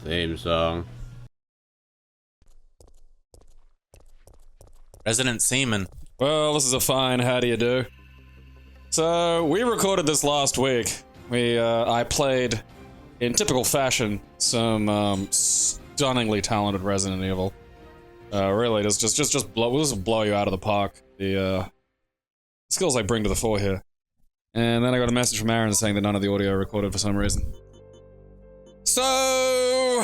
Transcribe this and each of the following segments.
Theme song. Resident Seaman. Well, this is a fine how do you do. So, we recorded this last week. I played, in typical fashion, some stunningly talented Resident Evil. Really, just blow you out of the park. The skills I bring to the fore here. And then I got a message from Aaron saying that none of the audio recorded for some reason. So,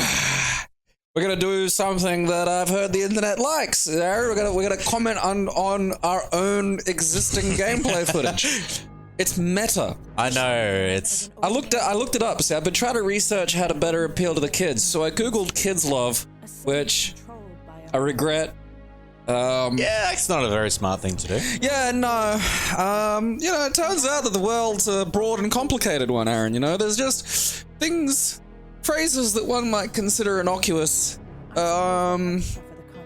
we're gonna do something that I've heard the internet likes. We're gonna comment on our own existing gameplay footage. It's meta. I know, it's... I looked it up. See, I've been trying to research how to better appeal to the kids. So I googled kids love, which I regret. Yeah, it's not a very smart thing to do. Yeah, no. You know, it turns out that the world's a broad and complicated one, Aaron. You know, there's just phrases that one might consider innocuous, you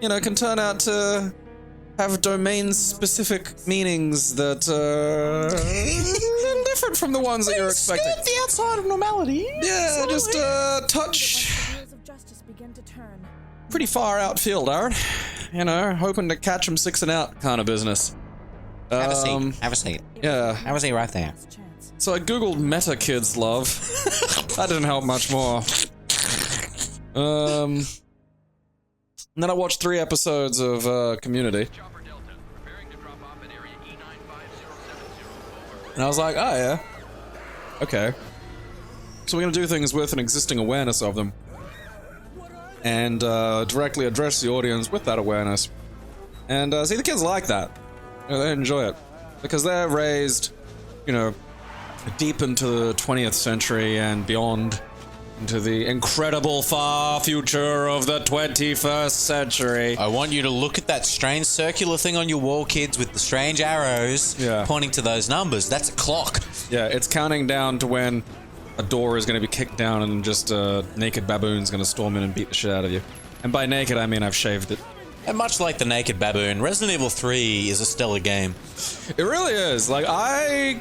know, can turn out to have domain-specific meanings that are different from the ones that you're expecting. Skirt the outside of normality. Yeah, just touch pretty far outfield, Aaron. You know, hoping to catch them 6 and out kind of business. Have a seat. Have a seat. Yeah. Have a seat right there. So I googled meta kids love. That didn't help much more. And then I watched 3 episodes of Community. And I was like, oh yeah. Okay. So we're gonna do things with an existing awareness of them. And directly address the audience with that awareness. And see, the kids like that. You know, they enjoy it. Because they're raised, you know, deep into the 20th century and beyond, into the incredible far future of the 21st century. I want you to look at that strange circular thing on your wall, kids, with the strange arrows pointing to those numbers. That's a clock. Yeah, it's counting down to when a door is going to be kicked down and just a naked baboon's going to storm in and beat the shit out of you. And by naked, I mean I've shaved it. And much like the naked baboon, Resident Evil 3 is a stellar game. It really is. Like, I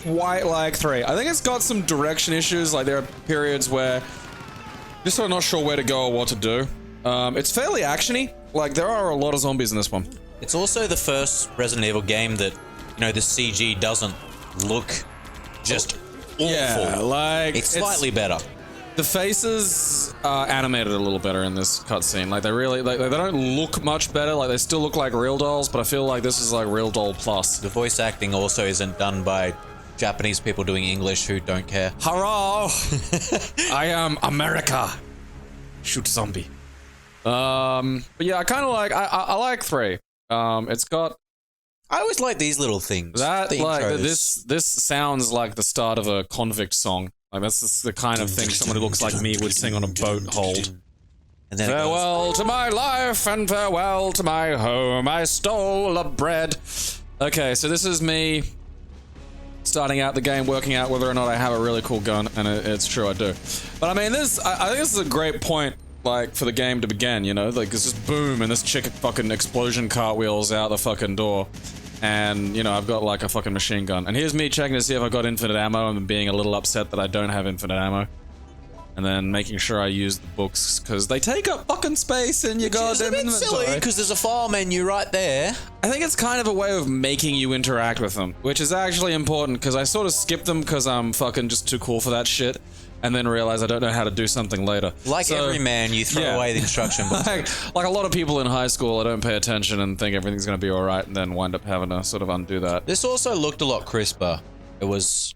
quite like 3. I think it's got some direction issues. Like, there are periods where you're just sort of not sure where to go or what to do. It's fairly actiony. Like, there are a lot of zombies in this one. It's also the first Resident Evil game that, you know, the CG doesn't look just awful. Yeah, like... It's slightly better. The faces are animated a little better in this cutscene. Like, they really... Like, they don't look much better. Like, they still look like real dolls, but I feel like this is like real doll plus. The voice acting also isn't done by Japanese people doing English who don't care. Hello! I am America. Shoot zombie. But yeah, I kind of like... I like 3. It's got... I always like these little things. That, the like, intros. this sounds like the start of a convict song. Like, that's just the kind of thing someone who looks like me would sing on a boat hold. And then Farewell to my life and farewell to my home. I stole a bread. Okay, so this is me starting out the game, working out whether or not I have a really cool gun, and it's true, I do. But I mean, I think this is a great point, like, for the game to begin, you know? Like, it's just boom, and this chick fucking explosion cartwheels out the fucking door. And, you know, I've got, like, a fucking machine gun. And here's me checking to see if I've got infinite ammo and being a little upset that I don't have infinite ammo. And then making sure I use the books, because they take up fucking space in your goddamn inventory. It's a bit silly, because there's a file menu right there. I think it's kind of a way of making you interact with them, which is actually important, because I sort of skip them because I'm fucking just too cool for that shit. And then realize I don't know how to do something later. Like every man, you throw away the instruction book. like a lot of people in high school, I don't pay attention and think everything's going to be alright, and then wind up having to sort of undo that. This also looked a lot crisper. It was...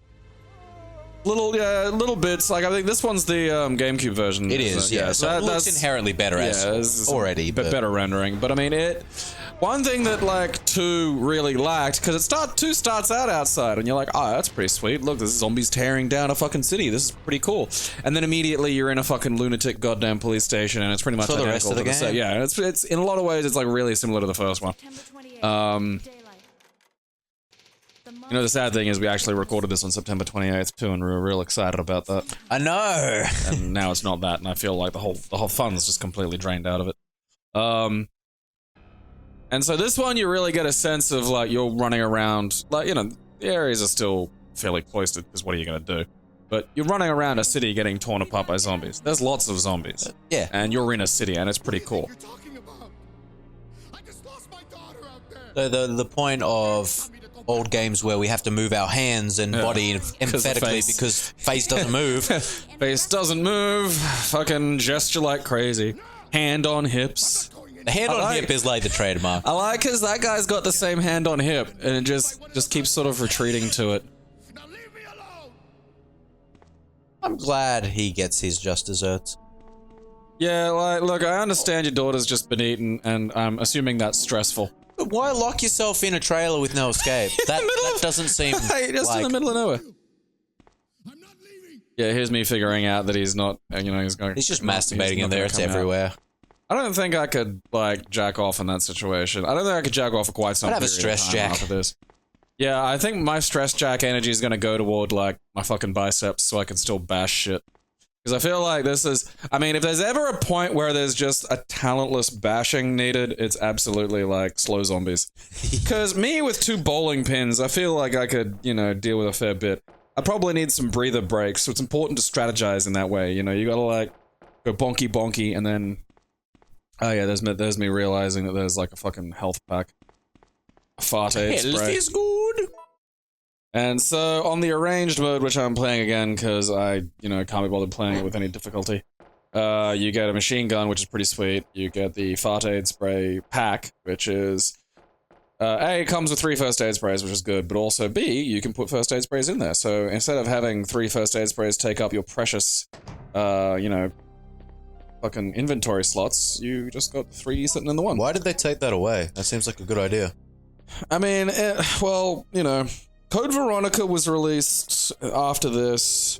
little bits. Like, I think this one's the GameCube version. It is, yeah. So it looks inherently better already. But better rendering. But I mean, one thing that, like, 2 really lacked, because 2 starts out outside, and you're like, oh, that's pretty sweet. Look, there's zombies tearing down a fucking city. This is pretty cool. And then immediately you're in a fucking lunatic goddamn police station, and it's pretty much the rest of the game. Yeah, it's in a lot of ways, it's like really similar to the first one. You know, the sad thing is we actually recorded this on September 28th too, and we were real excited about that. I know. And now it's not that, and I feel like the whole fun's just completely drained out of it. And so this one, you really get a sense of, like, you're running around, like, you know, the areas are still fairly cloistered, because what are you going to do? But you're running around a city getting torn apart by zombies. There's lots of zombies. Yeah. And you're in a city, and it's pretty cool. The point of old games where we have to move our hands and body emphatically because face doesn't move. Face doesn't move. Fucking gesture like crazy. Hand on hips. The hand on hip is like the trademark. I like because that guy's got the same hand on hip, and it just keeps sort of retreating to it. I'm glad he gets his just desserts. Yeah, like, look, I understand your daughter's just been eaten, and I'm assuming that's stressful. But why lock yourself in a trailer with no escape? that doesn't seem just in the middle of nowhere. Yeah, here's me figuring out that he's not, he's going. He's just masturbating in there. It's everywhere. I don't think I could, like, jack off in that situation. I don't think I could jack off for quite some I'd have a period stress of time jack. after this. Yeah, I think my stress jack energy is going to go toward, like, my fucking biceps so I can still bash shit. Because I feel like this is... I mean, if there's ever a point where there's just a talentless bashing needed, it's absolutely, like, slow zombies. Because me with 2 bowling pins, I feel like I could, deal with a fair bit. I probably need some breather breaks, so it's important to strategize in that way, you gotta, like, go bonky bonky, and then... Oh yeah, there's me realizing that there's, like, a fucking health pack. A fart aid spray. Health is good! And so, on the arranged mode, which I'm playing again, because I, can't be bothered playing it with any difficulty, you get a machine gun, which is pretty sweet. You get the fart aid spray pack, which is... A, it comes with 3 first aid sprays, which is good, but also B, you can put first aid sprays in there. So, instead of having 3 first aid sprays take up your precious, fucking inventory slots, you just got 3 sitting in the one. Why did they take that away? That seems like a good idea. I mean, Code Veronica was released after this,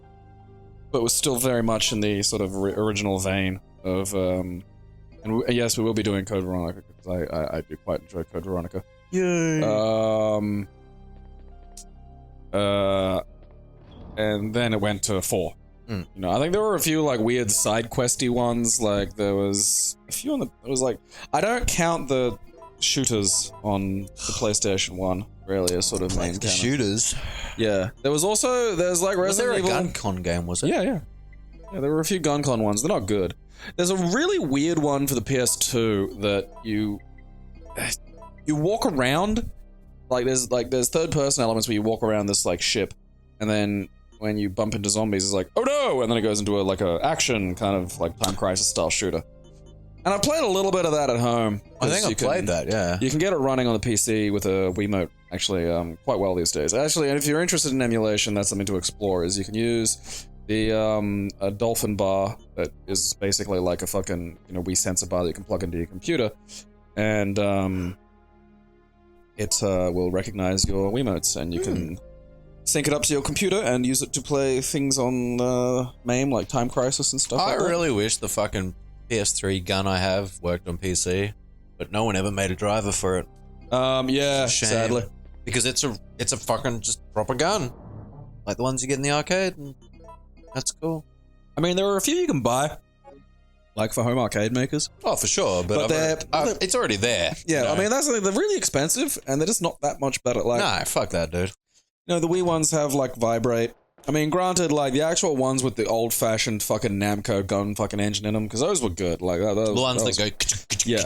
but was still very much in the sort of original vein of, yes, we will be doing Code Veronica, because I do quite enjoy Code Veronica. Yay! And then it went to 4. I think there were a few, like, weird side questy ones, like, there was a few it was like, I don't count the shooters on the PlayStation 1, really, as sort of main canon. Shooters? Yeah. There's like Resident Evil... Was there a gun con game, was it? Yeah, there were a few gun con ones. They're not good. There's a really weird one for the PS2 that you walk around, there's third person elements where you walk around this, like, ship, and then when you bump into zombies, it's like, oh no! And then it goes into a action kind of, like, Time Crisis style shooter. And I played a little bit of that at home. I think I played that, yeah. You can get it running on the PC with a Wiimote, actually, quite well these days. Actually, and if you're interested in emulation, that's something to explore, is you can use the, a Dolphin bar that is basically like a fucking, Wii sensor bar that you can plug into your computer, and, it, will recognize your Wiimotes, and you can sync it up to your computer and use it to play things on, MAME, like Time Crisis and stuff like that. I really wish the fucking PS3 gun I have worked on PC, but no one ever made a driver for it. Yeah, sadly. Because it's a fucking just proper gun. Like the ones you get in the arcade, and that's cool. I mean, there are a few you can buy, like for home arcade makers. Oh, for sure, but it's already there. Yeah, I mean, that's the thing, they're really expensive, and they're just not that much better. Like, nah, fuck that, dude. The Wii ones have, like, vibrate. I mean, granted, like, the actual ones with the old-fashioned fucking Namco gun fucking engine in them, because those were good. Like, the ones that go... Yeah.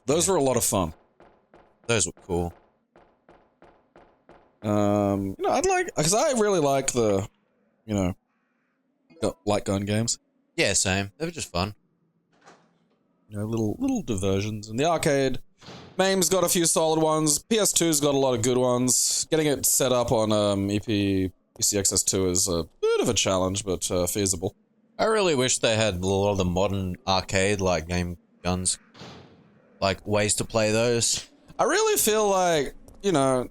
Those were a lot of fun. Those were cool. I'd like... Because I really like the, light gun games. Yeah, same. They were just fun. Little diversions. And the arcade... MAME's got a few solid ones. PS2's got a lot of good ones. Getting it set up on PCXS2 is a bit of a challenge, but feasible. I really wish they had a lot of the modern arcade, like, game guns. Like, ways to play those. I really feel like, a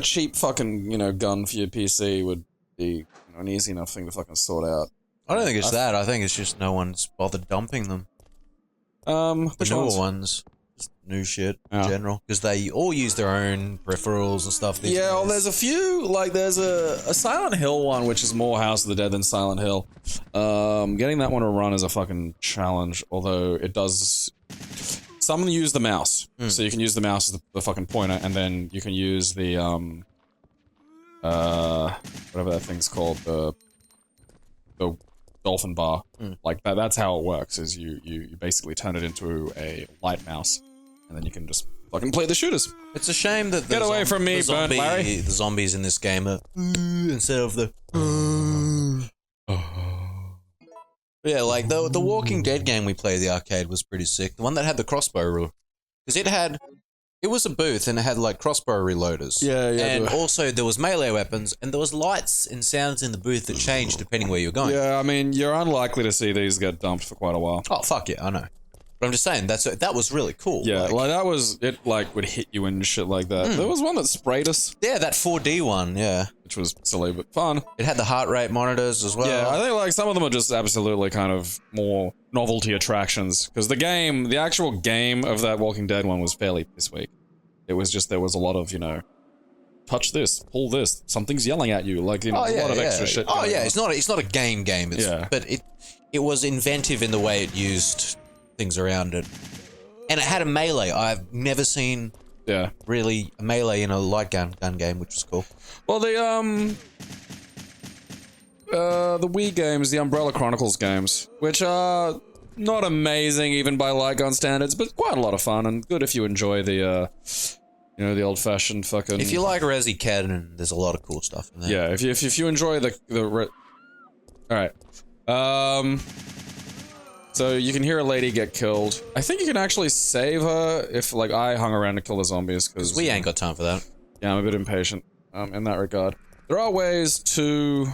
cheap fucking, gun for your PC would be an easy enough thing to fucking sort out. I don't think it's that. I think it's just no one's bothered dumping them. The newer ones, just new shit in general, because they all use their own peripherals and stuff. Yeah, well, there's a few, like, there's a Silent Hill one, which is more House of the Dead than Silent Hill. Getting that one to run is a fucking challenge, although it does... Some use the mouse, so you can use the mouse as the fucking pointer, and then you can use the, whatever that thing's called, the dolphin bar. Like that's how it works. Is you basically turn it into a light mouse, and then you can just fucking play the shooters. It's a shame that Get away from me, burnt Larry. The zombies in this game are instead of the. Yeah, like the Walking Dead game we played at the arcade was pretty sick. The one that had the crossbow rule, because it was a booth and it had like crossbow reloaders. Yeah. And also there was melee weapons and there was lights and sounds in the booth that changed depending where you're going. Yeah, I mean, you're unlikely to see these get dumped for quite a while. Oh fuck yeah, I know. But I'm just saying that was really cool. Yeah, like that was it. Like would hit you and shit like that. There was one that sprayed us. Yeah, that 4D one. Yeah, which was silly but fun. It had the heart rate monitors as well. Yeah, I think like some of them are just absolutely kind of more novelty attractions because the actual game of that Walking Dead one was fairly piss weak. It was just there was a lot of touch this, pull this, something's yelling at you, like a lot of extra shit. Oh yeah, it's not a game. But it was inventive in the way it used things around it, and it had a melee. I've never seen really a melee in a light gun game, which was cool. Well, the Wii games, the Umbrella Chronicles games, which are not amazing even by light gun standards, but quite a lot of fun and good if you enjoy the the old-fashioned fucking. If you like Resi Cannon, there's a lot of cool stuff in there. Yeah, if you enjoy all right. So you can hear a lady get killed. I think you can actually save her if, like, I hung around to kill the zombies, because we ain't got time for that. Yeah, I'm a bit impatient in that regard. There are ways to,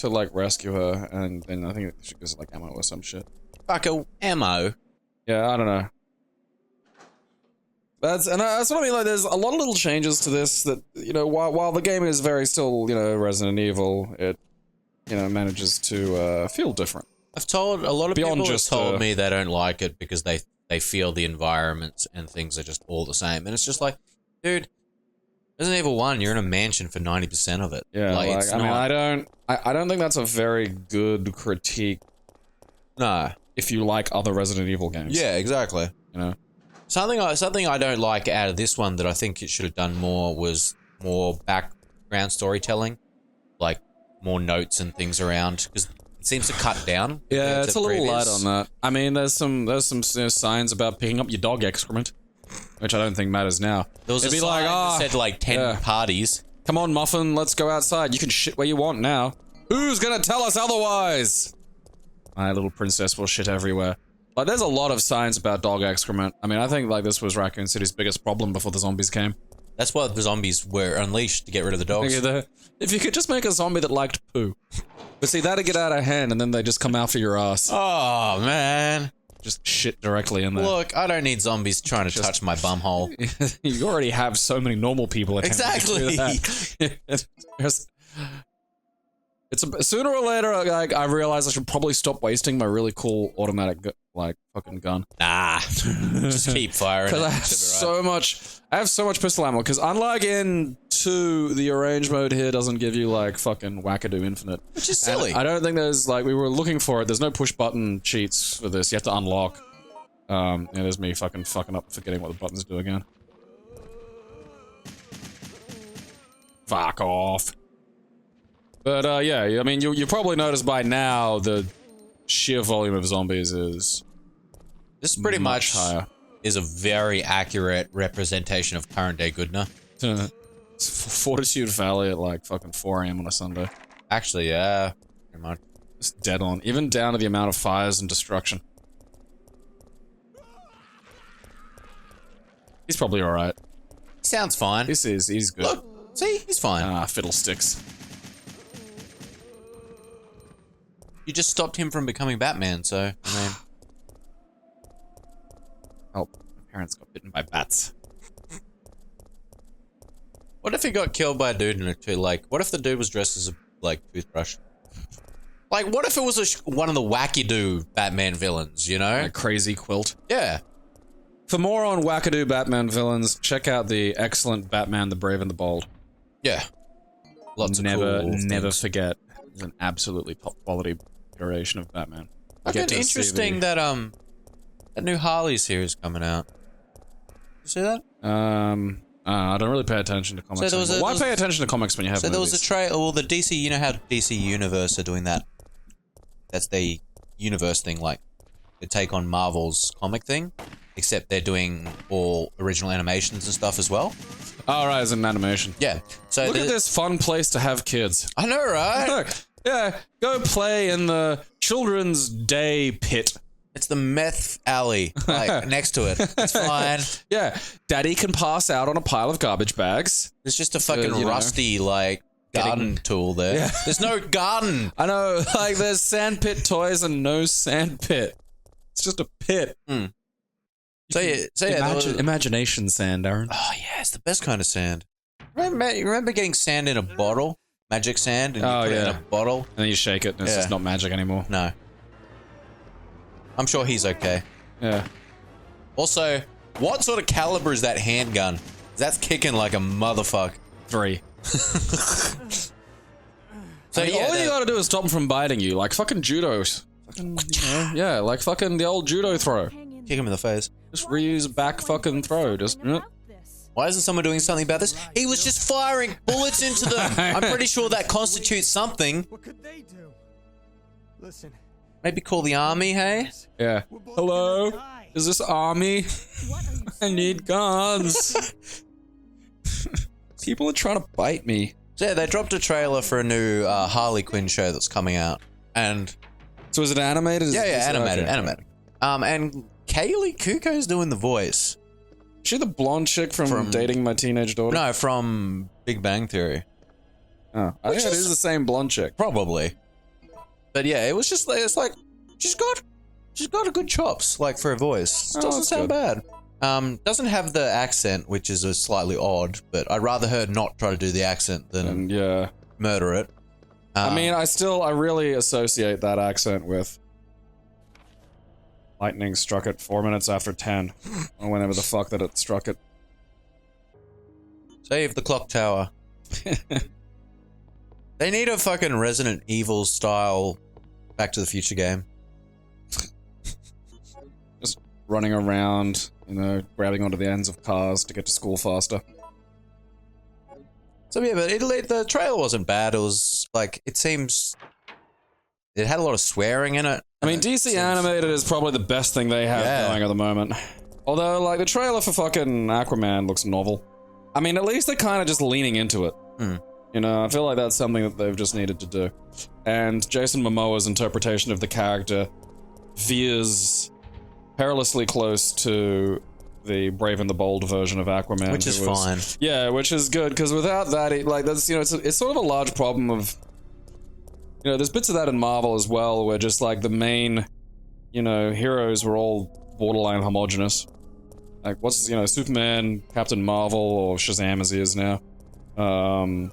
like, rescue her, and then I think she gives, like, ammo or some shit. Fucko ammo? Yeah, I don't know. That's what I mean, like, there's a lot of little changes to this that, while the game is very still, Resident Evil, it, manages to feel different. I've told a lot of people have told me they don't like it because they feel the environments and things are just all the same, and it's just like, dude, Resident Evil 1, you're in a mansion for 90% of it. Yeah, like I mean, I don't think that's a very good critique. No, if you like other Resident Evil games. Yeah, exactly. Something I don't like out of this one that I think it should have done more was more background storytelling, like more notes and things around, because it seems to cut down. Yeah, it's a little light on that. I mean, there's some signs about picking up your dog excrement, which I don't think matters now. There was a sign that said like 10 parties. Come on, Muffin, let's go outside. You can shit where you want now. Who's gonna tell us otherwise? My little princess will shit everywhere. Like, there's a lot of signs about dog excrement. I mean, I think like this was Raccoon City's biggest problem before the zombies came. That's why the zombies were unleashed, to get rid of the dogs. If you could just make a zombie that liked poo. But see, that'd get out of hand, and then they just come after your ass. Oh, man. Just shit directly in there. Look, I don't need zombies trying to touch my bumhole. You already have so many normal people. Exactly. Sooner or later, like, I realized I should probably stop wasting my really cool automatic, fucking gun. Nah. Just keep firing. Because I have so much pistol ammo, because unlike in 2, the arrange mode here doesn't give you, like, fucking wackadoo infinite. Which is silly. And I don't think there's, like, we were looking for it. There's no push button cheats for this. You have to unlock. And there's me fucking up, forgetting what the buttons do again. Fuck off. But, yeah, I mean, you probably noticed by now the sheer volume of zombies is... This pretty much higher. Is a very accurate representation of current day Goodna. It's Fortitude Valley at like fucking 4 AM on a Sunday. Actually, yeah. Pretty much. It's dead on. Even down to the amount of fires and destruction. He's probably alright. Sounds fine. He's good. Look, see? He's fine. Ah, fiddlesticks. You just stopped him from becoming Batman, so, I mean... Oh, my parents got bitten by bats. What if he got killed by a dude in a tree? Like, what if the dude was dressed as a, like, toothbrush? Like, what if it was one of the wacky-doo Batman villains, A crazy quilt. Yeah. For more on wackadoo Batman villains, check out the excellent Batman the Brave and the Bold. Yeah. Lots of cool Never things. forget. It's an absolutely top quality iteration of Batman. I find it interesting that, that new Harley series coming out. You see that? I I don't really pay attention to comics. Why pay attention to comics when you have? So there was a trailer. Well, the DC. You know how DC Universe are doing that. That's the universe thing. Like they take on Marvel's comic thing, except they're doing all original animations and stuff as well. Oh, right, as an animation. Yeah. So look at this fun place to have kids. I know, right? Look, yeah, go play in the Children's Day pit. It's the meth alley, like next to it. It's fine. Yeah, Daddy can pass out on a pile of garbage bags. There's just a fucking rusty like garden tool there. Yeah. There's no garden. I know, like there's sandpit toys and no sandpit. It's just a pit. Mm. So yeah, imagination sand, Aaron. Oh yeah, it's the best kind of sand. Remember getting sand in a bottle, magic sand, and you put it in a bottle, and then you shake it, and it's just not magic anymore. No. I'm sure he's okay. Yeah. Also, what sort of caliber is that handgun? That's kicking like a motherfucker. 3. So all you gotta do is stop him from biting you, like fucking judos. Fucking, yeah, like fucking the old judo throw. Kick him in the face. Just reuse back fucking throw. Just. Why isn't someone doing something about this? He was just firing bullets into them. I'm pretty sure that constitutes something. What could they do? Listen. Maybe call the army, hey? Yeah. Hello? Is this army? I need guns. People are trying to bite me. So yeah, they dropped a trailer for a new Harley Quinn show that's coming out. And... So is it animated? Yeah, animated. And Kaylee Kuko's doing the voice. Is she the blonde chick from Dating My Teenage Daughter? No, from Big Bang Theory. Oh, I think it is the same blonde chick. Probably. But yeah, it was just, it's like, she's got a good chops, like, for a voice. It doesn't sound bad. Doesn't have the accent, which is slightly odd, but I'd rather her not try to do the accent than murder it. I mean, I really associate that accent with lightning struck it 4 minutes after 10, or whenever the fuck that it struck it. Save the clock tower. They need a fucking Resident Evil style Back to the Future game. Just running around, you know, grabbing onto the ends of cars to get to school faster. So yeah, but the trailer wasn't bad. It was like, it seems it had a lot of swearing in it. I mean, DC Animated is probably the best thing they have going at the moment. Although, like, the trailer for fucking Aquaman looks novel. I mean, at least they're kind of just leaning into it. You know, I feel like that's something that they've just needed to do. And Jason Momoa's interpretation of the character veers perilously close to the Brave and the Bold version of Aquaman. Which is fine. Yeah, which is good, because without that, that's, you know, it's sort of a large problem of... You know, there's bits of that in Marvel as well, where just, like, the main, you know, heroes were all borderline homogenous. Like, what's, you know, Superman, Captain Marvel, or Shazam as he is now. You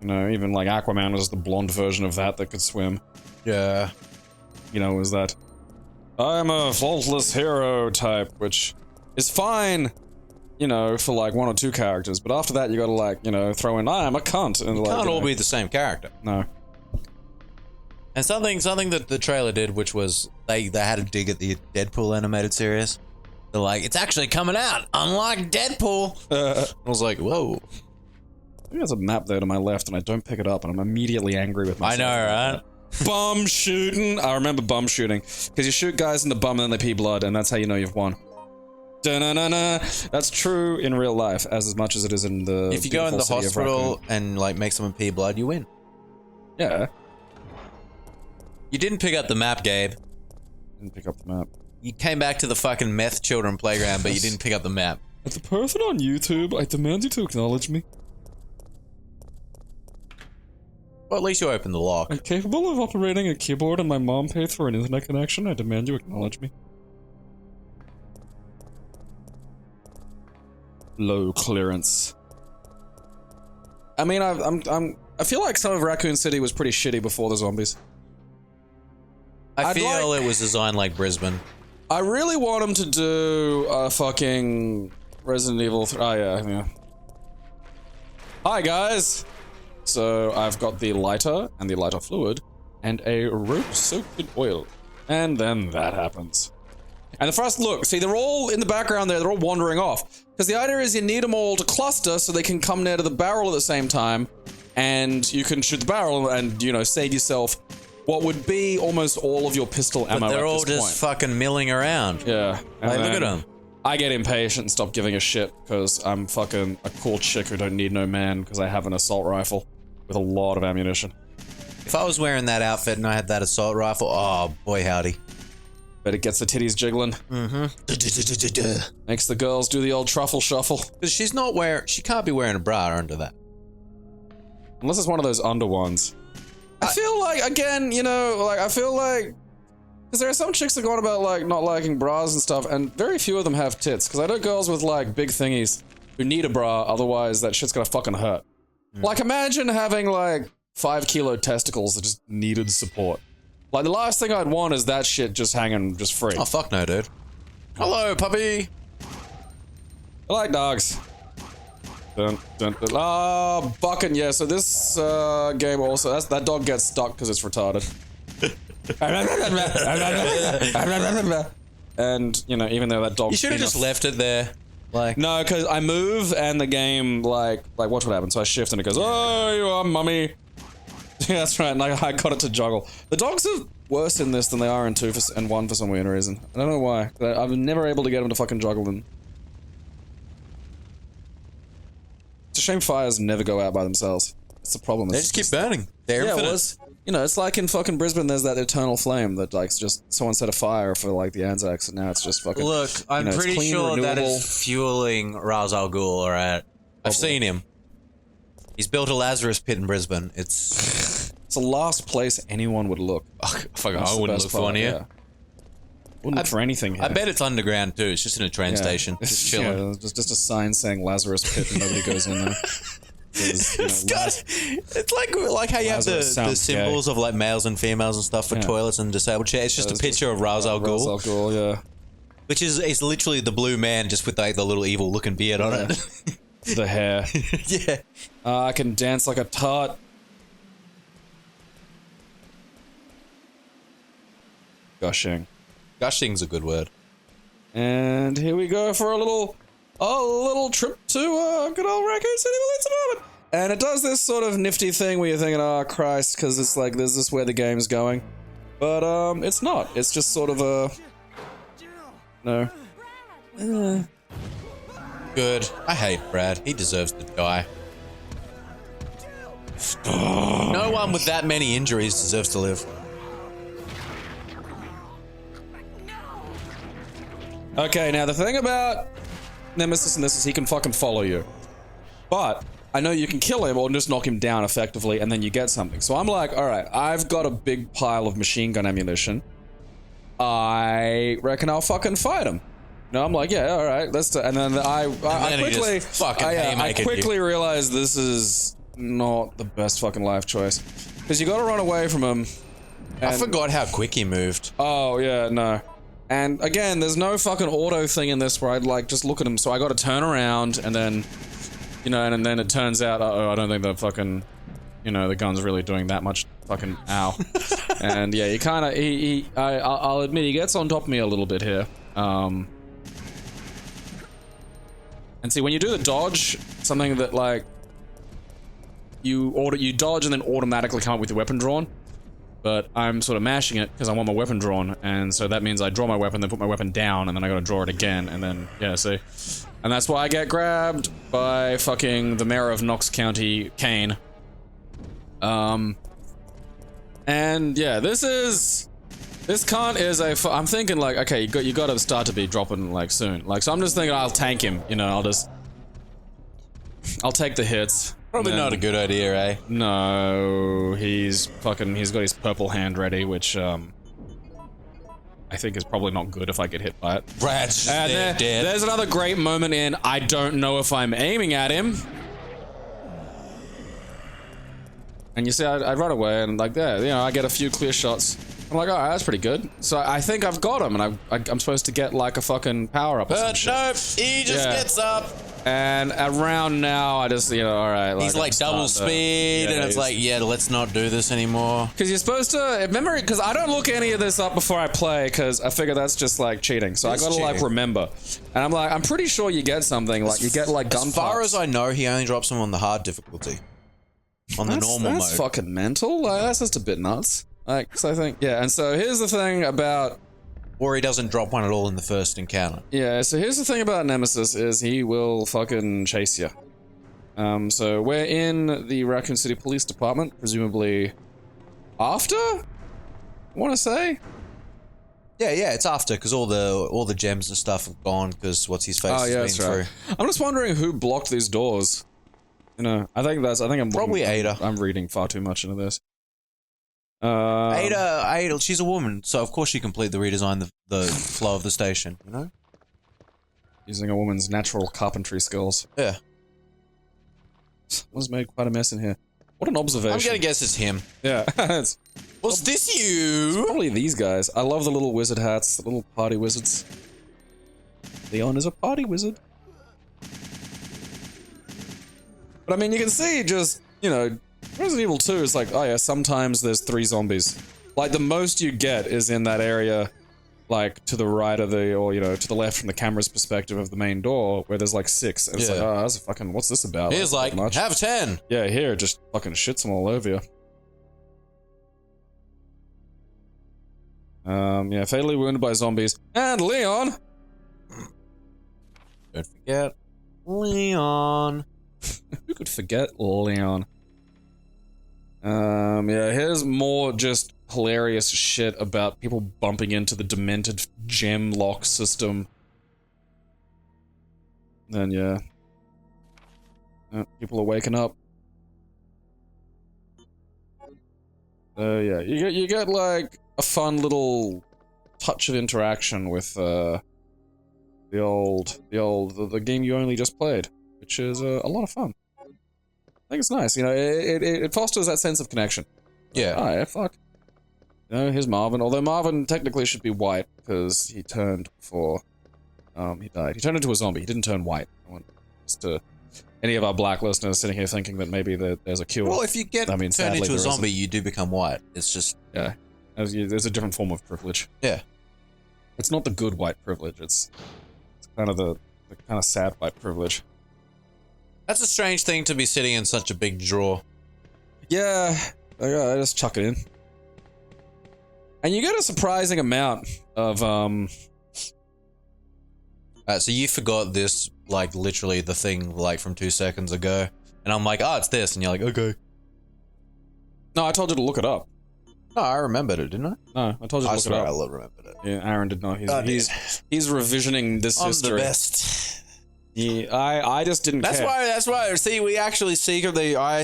know, even, like, Aquaman was the blonde version of that could swim. Yeah. You know, was that, I'm a faultless hero type, which is fine, you know, for, like, 1 or 2 characters, but after that you gotta, like, you know, throw in, I'm a cunt. And, like, can't all be the same character. No. And something that the trailer did, which was they had a dig at the Deadpool animated series. They're like, it's actually coming out, unlike Deadpool. I was like, whoa. Maybe there's a map there to my left and I don't pick it up and I'm immediately angry with myself. I know, right? Bum shooting. I remember bum shooting. Because you shoot guys in the bum and then they pee blood and that's how you know you've won. Da-na-na-na. That's true in real life as much as it is in the... If you go in the hospital and, like, make someone pee blood, you win. Yeah. You didn't pick up the map, Gabe. Didn't pick up the map. You came back to the fucking meth children playground, but you didn't pick up the map. As a person on YouTube, I demand you to acknowledge me. Well, at least you opened the lock. I'm capable of operating a keyboard and my mom paid for an internet connection. I demand you acknowledge me. Low clearance. I mean, I feel like some of Raccoon City was pretty shitty before the zombies. I feel it was designed like Brisbane. I really want them to do a fucking Resident Evil 3. Oh, yeah. Hi, guys! So, I've got the lighter and the lighter fluid and a rope soaked in oil. And then that happens. And the first look, see, they're all in the background there. They're all wandering off. Because the idea is you need them all to cluster so they can come near to the barrel at the same time. And you can shoot the barrel and, you know, save yourself what would be almost all of your pistol ammo. But they're at all this just point. fucking milling around. Yeah. Like, look at them. I get impatient and stop giving a shit because I'm fucking a cool chick who don't need no man because I have an assault rifle with a lot of ammunition. If I was wearing that outfit and I had that assault rifle, oh boy howdy. But it gets the titties jiggling. Mm-hmm. Makes the girls do the old truffle shuffle. Because she can't be wearing a bra under that. Unless it's one of those under ones. I feel like, again, you know, like, I feel like... Because there are some chicks that go on about, like, not liking bras and stuff, and very few of them have tits. Because I know girls with, like, big thingies who need a bra, otherwise that shit's gonna fucking hurt. Like, imagine having, like, 5 kilo testicles that just needed support. Like, the last thing I'd want is that shit just hanging just free. Oh, fuck no, dude. Hello, puppy. I like dogs. Dun, dun, dun. Oh, bucking, yeah. So this game also, that dog gets stuck because it's retarded. And, you know, even though that dog... You should have just left it there. Like... No, because I move and the game, like, watch what happens. So I shift and it goes, oh, you are mummy. Yeah, that's right. And I got it to juggle. The dogs are worse in this than they are in 2 and 1 for some weird reason. I don't know why. I'm never able to get them to fucking juggle them. It's a shame fires never go out by themselves. It's the problem. They just keep burning. They're yeah, infinite. you know, it's like in fucking Brisbane, there's that eternal flame that, like, just someone set a fire for, like, the Anzacs, and now it's just fucking... Look, I'm pretty clean, sure that renewable. is fueling Ra's al Ghul, alright? I've seen him. He's built a Lazarus pit in Brisbane. It's... It's the last place anyone would look. Fuck, I wouldn't look for one here. Yeah. Wouldn't look for anything here. I bet it's underground too. It's just in a train station. Just chilling. Yeah, just a sign saying Lazarus pit and nobody goes in there. You know, It's like how you have the Lazarus sounds symbols of like males and females and stuff for toilets and disabled chairs. It's just a picture of Ra's al Ra's Ghul. al Ghul, yeah. Which is literally the blue man just with like the little evil looking beard on it. The hair. Yeah. I can dance like a tart. Gushing. Gushing's a good word. And here we go for a little trip to good old Raccoon City Police Department. And it does this sort of nifty thing where you're thinking, oh Christ, because it's like, is this where the game's going? But it's not. It's just sort of a... No. Good. I hate Brad. He deserves to die. No one with that many injuries deserves to live. Okay, now the thing about Nemesis in this is he can fucking follow you. But I know you can kill him or just knock him down effectively and then you get something. So I'm like, alright, I've got a big pile of machine gun ammunition. I reckon I'll fucking fight him. No, I'm like, yeah, alright, let's do. And then I quickly realized this is not the best fucking life choice. Because you gotta run away from him. I forgot how quick he moved. Oh, yeah, no. And again, there's no fucking auto thing in this where I'd like just look at him. So I got to turn around and then, you know, and then it turns out, uh-oh, I don't think the fucking, you know, the gun's really doing that much fucking ow. And yeah, you kind of, I'll admit he gets on top of me a little bit here. And see, when you do the dodge, something that like, you dodge and then automatically come up with your weapon drawn. But I'm sort of mashing it because I want my weapon drawn, and so that means I draw my weapon, then put my weapon down, and then I gotta draw it again, and then, yeah, see? And that's why I get grabbed by fucking the mayor of Knox County, Kane. And yeah, this cunt is I'm thinking like, okay, you gotta start to be dropping like soon. Like, so I'm just thinking I'll tank him, you know, I'll take the hits. Probably not a good idea, eh? No, he's got his purple hand ready, which, I think is probably not good if I get hit by it. Brad's just dead. There's another great moment in, I don't know if I'm aiming at him. And you see, I run away and like there, you know, I get a few clear shots. I'm like, alright, that's pretty good. So I think I've got him and I'm supposed to get like a fucking power up or some shit. Nope, he just gets up. And around now, I just, all right. Like, He's like double speed, and it's like, yeah, let's not do this anymore. Because you're supposed to remember, because I don't look any of this up before I play, because I figure that's just like cheating. So I gotta like remember. And I'm like, I'm pretty sure you get something, like you get like gun. As far as I know, he only drops them on the hard difficulty. On the normal mode. That's fucking mental. Like, that's just a bit nuts. Like, so I think, yeah. And so here's the thing about. Or he doesn't drop one at all in the first encounter. Yeah, so here's the thing about Nemesis is he will fucking chase you. So we're in the Raccoon City Police Department, presumably after? I want to say? Yeah, it's after, because all the gems and stuff have gone, because what's his face has been through. I'm just wondering who blocked these doors. I think I'm probably Ada. I'm reading far too much into this. Ada, she's a woman, so of course she complete the redesign the flow of the station, Using a woman's natural carpentry skills. Yeah. Was made quite a mess in here. What an observation. I'm gonna guess it's him. Yeah. Was this you? Probably these guys. I love the little wizard hats, the little party wizards. Leon is a party wizard. But I mean, you can see just, Resident Evil 2 is like, oh yeah, sometimes there's 3 zombies. Like, the most you get is in that area, like, to the right of to the left from the camera's perspective of the main door, where there's like 6. And it's like, oh, that's a fucking, what's this about? Here's like have 10. Yeah, here, it just fucking shits them all over you. Yeah, fatally wounded by zombies. And Leon! Don't forget Leon. Who could forget Leon? Yeah, here's more just hilarious shit about people bumping into the demented gem lock system. And yeah. People are waking up. Yeah, you get like a fun little touch of interaction with the game you only just played, which is a lot of fun. I think it's nice, it fosters that sense of connection. Yeah. Oh, yeah, fuck. Here's Marvin, although Marvin technically should be white, because he turned before, he died. He turned into a zombie, he didn't turn white. I want just to any of our black listeners sitting here thinking that maybe there's a cure. Well, if you get turned into a zombie, you do become white. It's just... Yeah. There's a different form of privilege. Yeah. It's not the good white privilege, it's kind of the kind of sad white privilege. That's a strange thing to be sitting in such a big drawer. Yeah, I just chuck it in. And you get a surprising amount of, so you forgot this, like, literally the thing, like, from 2 seconds ago. And I'm like, oh, it's this. And you're like, okay. No, I told you to look it up. No, I remembered it, didn't I? No, I told you to look it up. I remembered it. Yeah, Aaron did not. He's revisioning this history. I'm the best. Yeah, I just didn't care. That's why. See, I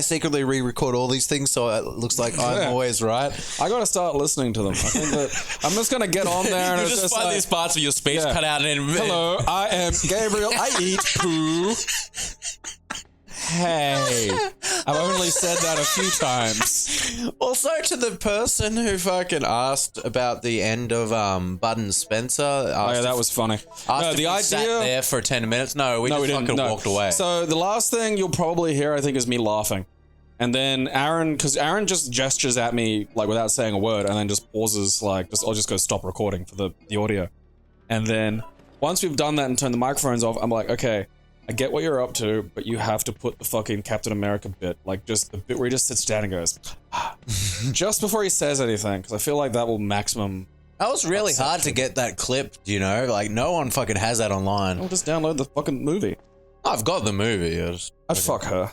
secretly re-record all these things, so it looks like I'm always right. I gotta start listening to them. I think that I'm just gonna get on there and just find these parts of your speech cut out and hello, I am Gabriel. I eat poo. Hey, I've only said that a few times. Also, to the person who fucking asked about the end of Bud and Spencer. Oh yeah, that was funny. No, the idea sat there for 10 minutes. No, we just fucking walked away. So the last thing you'll probably hear, I think, is me laughing, and then Aaron, because Aaron just gestures at me like without saying a word, and then just pauses, like I'll just go stop recording for the audio, and then once we've done that and turned the microphones off, I'm like, okay. I get what you're up to, but you have to put the fucking Captain America bit, like just the bit where he just sits down and goes, just before he says anything, because I feel like that will maximum. That was really hard to get that clip, like no one fucking has that online. I'll just download the fucking movie. I've got the movie. I'd fuck her.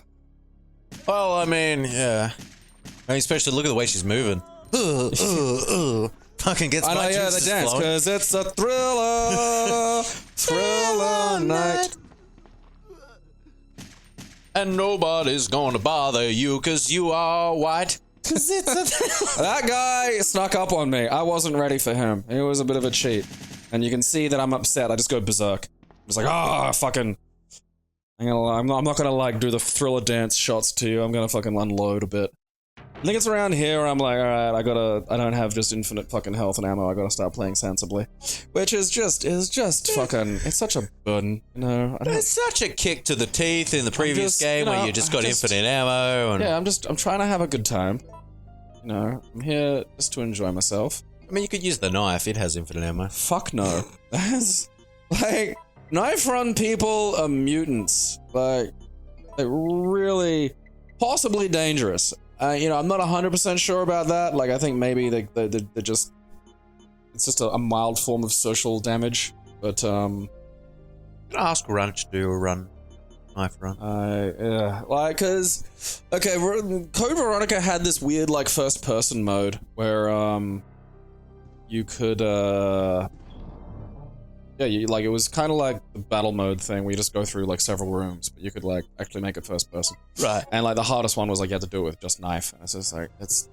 Well, I mean, yeah. I mean, especially look at the way she's moving. Fucking gets my juices they dance, because it's a thriller night. And nobody's gonna bother you because you are white. That guy snuck up on me. I wasn't ready for him. He was a bit of a cheat. And you can see that I'm upset. I just go berserk. I'm just like, fucking... I'm not gonna, like, do the thriller dance shots to you. I'm gonna fucking unload a bit. I think it's around here where I'm like, alright, I don't have just infinite fucking health and ammo, I gotta start playing sensibly. Which is just fucking, it's such a burden, you know? It's such a kick to the teeth in the previous game where you just got infinite ammo. And... Yeah, I'm trying to have a good time. You know, I'm here just to enjoy myself. I mean, you could use the knife, it has infinite ammo. Fuck no. That's, like, knife run people are mutants. Like, they're really, possibly dangerous. You know, I'm not 100% sure about that. Like, I think maybe they're just... It's just a mild form of social damage. But, Can I ask Runch to do a run? Knife run? Yeah. Like, cause... Okay, Code Veronica had this weird, like, first-person mode where, you could, yeah, it was kind of like the battle mode thing where you just go through, like, several rooms, but you could, like, actually make it first person. Right. And, like, the hardest one was, like, you had to do it with just knife. And it's just, like, it's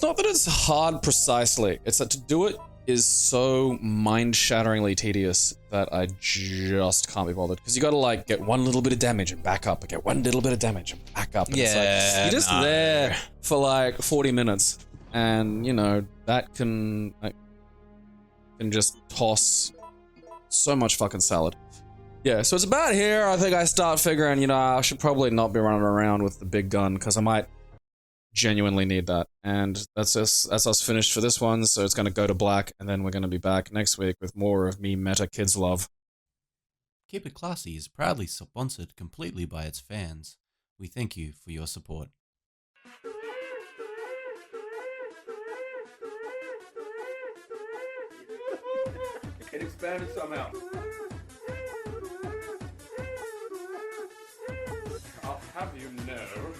not that it's hard precisely, it's that to do it is so mind-shatteringly tedious that I just can't be bothered. Because you gotta, like, get one little bit of damage and back up, and get one little bit of damage and back up. And it's like, you're just there for, like, 40 minutes. And, you know, that can, like, just toss so much fucking salad. Yeah, so it's about here, I think I start figuring, you know, I should probably not be running around with the big gun, because I might genuinely need that. And that's us finished for this one, so it's going to go to black, and then we're going to be back next week with more of me meta kids love. Keep It Classy is proudly sponsored completely by its fans. We thank you for your support. It expanded somehow. I'll have you know.